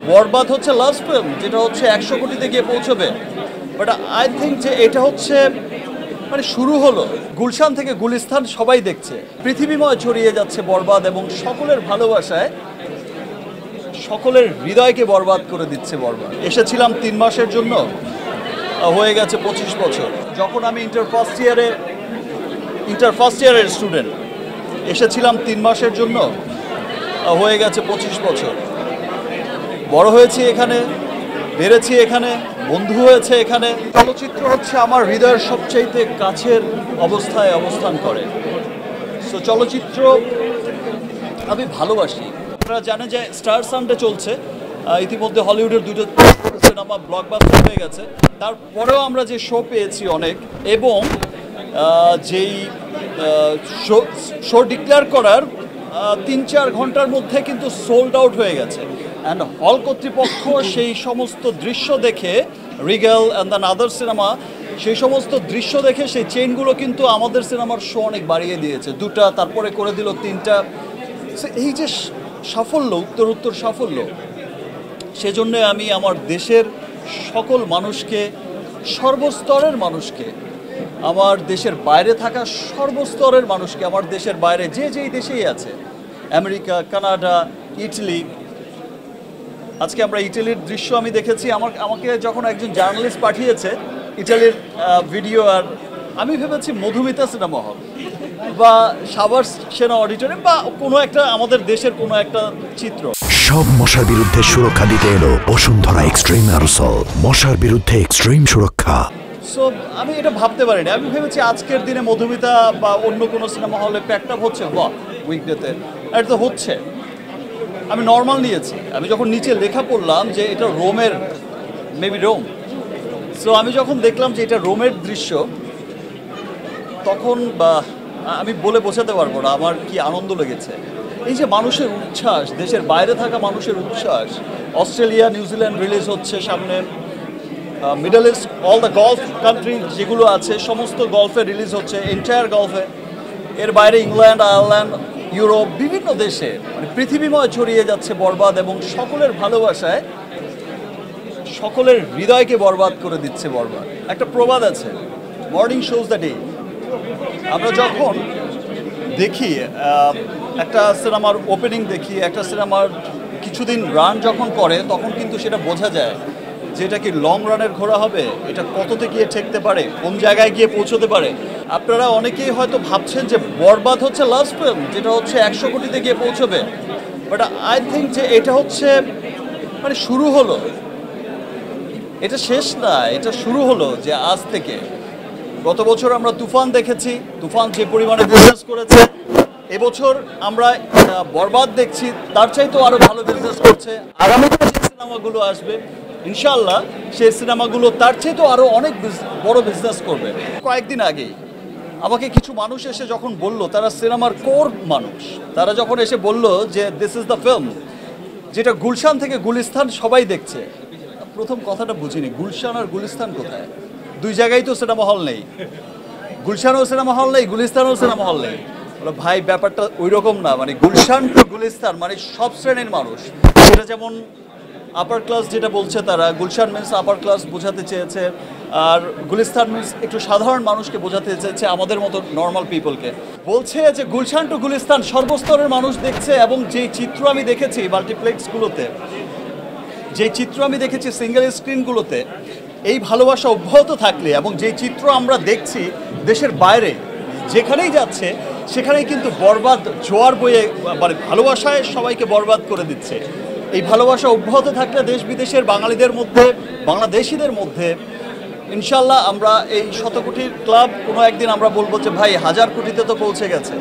বরবাদ হচ্ছে last film যেটা হচ্ছে 100 কোটিতে গিয়ে পৌঁছবে, বাট আই থিঙ্ক যে এটা হচ্ছে মানে শুরু হলো। গুলশান থেকে গুলিস্তান সবাই দেখছে, পৃথিবীময় ছড়িয়ে যাচ্ছে বরবাদ এবং সকলের ভালোবাসায় সকলের হৃদয়কে বরবাদ করে দিচ্ছে বরবাদ। এসেছিলাম 3 মাসের জন্য, হয়ে গেছে 25 বছর। যখন আমি ইন্টার ফার্স্ট ইয়ারের স্টুডেন্ট, এসেছিলাম 3 মাসের জন্য, হয়ে গেছে 25 বছর। বড় হয়েছি এখানে, বেড়েছি এখানে, বন্ধু হয়েছে এখানে। চলচ্চিত্র হচ্ছে আমার হৃদয়ের সবচাইতে কাছের অবস্থায় অবস্থান করে। সো চলচ্চিত্র আমি ভালোবাসি। আপনারা জানেন যে স্টার সানডে চলছে, ইতিমধ্যে হলিউডের 2টো সিনেমা ব্লকবাস্টার হয়ে গেছে। তারপরেও আমরা যে শো পেয়েছি অনেক, এবং যেই শো ডিক্লেয়ার করার 3-4 ঘন্টার মধ্যে কিন্তু সোল্ড আউট হয়ে গেছে। অ্যান্ড হল কর্তৃপক্ষ সেই সমস্ত দৃশ্য দেখে, Rigel and than other cinema, সেই সমস্ত দৃশ্য দেখে সেই চেইনগুলো কিন্তু আমাদের সিনেমার শো অনেক বাড়িয়ে দিয়েছে। 2টা, তারপরে করে দিল 3টা। এই যে সাফল্য, উত্তর সাফল্য, সেজন্য আমি আমার দেশের সকল মানুষকে, সর্বস্তরের মানুষকে, আমার দেশের বাইরে থাকা সর্বস্তরের মানুষকে, আমার দেশের বাইরে যেই দেশেই আছে, আমেরিকা, কানাডা, ইটালি। আজকে আমরা ইটালির দৃশ্য আমি দেখেছি। আমাকে যখন একজন জার্নালিস্ট পাঠিয়েছে ইটালির ভিডিও, আর আমি ভেবেছি মধুমিতা সিনেমা হল বা সাভার সেনা অডিটোরিয়াম বা কোনো একটা আমাদের দেশের কোনো একটা চিত্র। সব মশার বিরুদ্ধে সুরক্ষা দিতে এলো বসুন্ধরা এক্সট্রিম অ্যারোসল, মশার বিরুদ্ধে এক্সট্রিম সুরক্ষা। সো আমি এটা ভাবতে পারিনি। আমি ভেবেছি আজকের দিনে মধুমিতা বা অন্য কোনো সিনেমা হলে প্যাকড আপ হচ্ছে, উইকডেতে এটা তো হচ্ছে, আমি নর্মাল নিয়েছি। আমি যখন নিচে লেখা পড়লাম যে এটা রোমের, মেবি রোম, সো আমি যখন দেখলাম যে এটা রোমের দৃশ্য, তখন আমি বলে বোঝাতে পারবো না আমার কি আনন্দ লেগেছে। এই যে মানুষের উচ্ছ্বাস, দেশের বাইরে থাকা মানুষের উচ্ছ্বাস। অস্ট্রেলিয়া, নিউজিল্যান্ড রিলিজ হচ্ছে সামনে, middle east, all the golf country যেগুলো আছে সমস্ত গলফে রিলিজ হচ্ছে, এন্টায়ার গলফে। এর বাইরে ইংল্যান্ড, আয়ারল্যান্ড, ইউরোপ, বিভিন্ন দেশে মানে পৃথিবীময় ছড়িয়ে যাচ্ছে বরবাদ এবং সকলের ভালোবাসায় সকলের হৃদয়কে বরবাদ করে দিচ্ছে বরবাদ। একটা প্রবাদ আছে, মর্নিং শোজ দ্য ডে। আমরা যখন দেখি একটা সিনেমার ওপেনিং দেখি, একটা সিনেমার কিছুদিন রান যখন করে, তখন কিন্তু সেটা বোঝা যায় যে এটা কি লং রানের ঘোড়া হবে, এটা কততে গিয়ে ঠেকতে পারে, কোন জায়গায় গিয়ে পৌঁছতে পারে। আপনারা অনেকেই হয়তো ভাবছেন যে বরবাদ হচ্ছে লাস্ট ফিল্ম যেটা হচ্ছে 100 কোটিতে গিয়ে পৌঁছবে, বাট আই থিঙ্ক যে এটা হচ্ছে মানে শুরু হলো, এটা শেষ না, এটা শুরু হলো। যে আজ থেকে, গত বছর আমরা তুফান দেখেছি, তুফান যে পরিমাণে বিজনেস করেছে, এবছর আমরা বরবাদ দেখছি, তার চাইতেও আরও ভালো বিজনেস করছে। আগামীতে যে সিনেমাগুলো আসবে ইনশাআল্লাহ, সেই সিনেমাগুলো তার চাইতেও আরও অনেক বড় বিজনেস করবে। কয়েকদিন আগেই আমাকে কিছু মানুষ এসে যখন বলল, তারা সিনেমার কোর মানুষ, তারা যখন এসে বলল যে দিস ইজ দ্য ফিল্ম যেটা গুলশান থেকে গুলিস্তান সবাই দেখছে। প্রথম কথাটা বুঝিনি, গুলশান আর গুলিস্তান কোথায়? 2 জায়গায় তো সিনেমা হল নেই, গুলশানও সিনেমা হল নেই, গুলিস্তানও সিনেমা হল নেই। ভাই ব্যাপারটা ওই রকম না, মানে গুলশান টু গুলিস্তান মানে সব শ্রেণীর মানুষ। সেটা যেমন আপার ক্লাস যেটা বলছে তারা, গুলশান মিন্স আপার ক্লাস বোঝাতে চেয়েছে, আর গুলিস্তান মিন্স একটু সাধারণ মানুষকে বোঝাতে চেয়েছে, আমাদের মতো নর্মাল পিপলকে। বলছে যে গুলশান টু গুলিস্তান সর্বস্তরের মানুষ দেখছে, এবং যেই চিত্র আমি দেখেছি মাল্টিপ্লেক্সগুলোতে, যেই চিত্র আমি দেখেছি সিঙ্গেল স্ক্রিনগুলোতে, এই ভালোবাসা অব্যাহত থাকলে এবং যেই চিত্র আমরা দেখছি দেশের বাইরে যেখানেই যাচ্ছে, সেখানেই কিন্তু বরবাদ জোয়ার বয়ে মানে ভালোবাসায় সবাইকে বরবাদ করে দিচ্ছে। এই ভালোবাসা অব্যাহত থাকলে দেশ বিদেশের বাঙালিদের মধ্যে, বাংলাদেশিদের মধ্যে ইনশাল্লাহ আমরা এই 100 কোটির ক্লাব কোনো একদিন আমরা বলবো যে ভাই 1000 কোটিতে তো পৌঁছে গেছে।